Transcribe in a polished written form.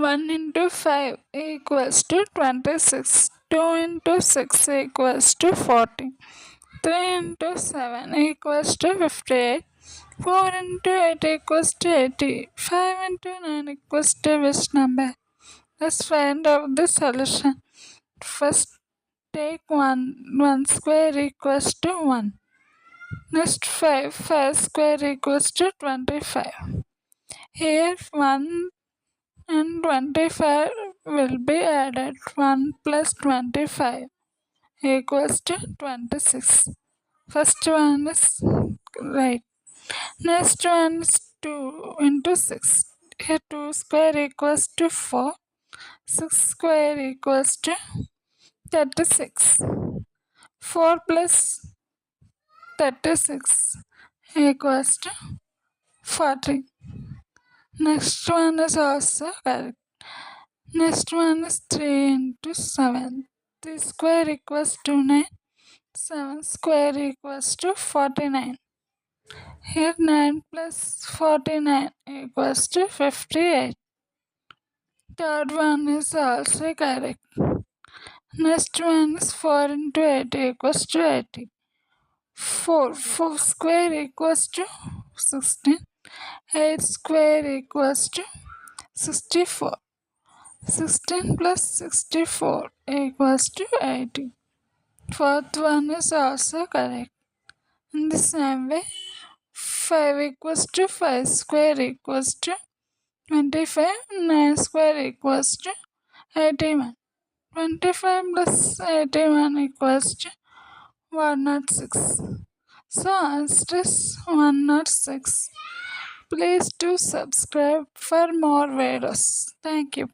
1 into 5 equals to 26. 2 into 6 equals to 40. 3 into 7 equals to 58. 4 into 8 equals to 80. 5 into 9 equals to which number? Let's find out the solution. First, take 1 square equals to 1. Next, 5 square equals to 25. Here 1 and 25 will be added. 1 plus 25 equals to 26. First one is right. Next one is 2 into 6. Here 2 square equals to 4. 6 square equals to 36. 4 plus 36 equals to 40. Next one is also correct. Next one is 3 into 7. 3 square equals to 9. 7 square equals to 49. Here 9 plus 49 equals to 58. Third one is also correct. Next one is 4 into 8 equals to 80. 4 square equals to 16. 8 square equals to 64. 16 plus 64 equals to 80. Fourth one is also correct. In the same way, 5 equals to 5 square equals to 25. 9 square equals to 81. 25 plus 81 equals to 106. So answer is 106. Please do subscribe for more videos. Thank you.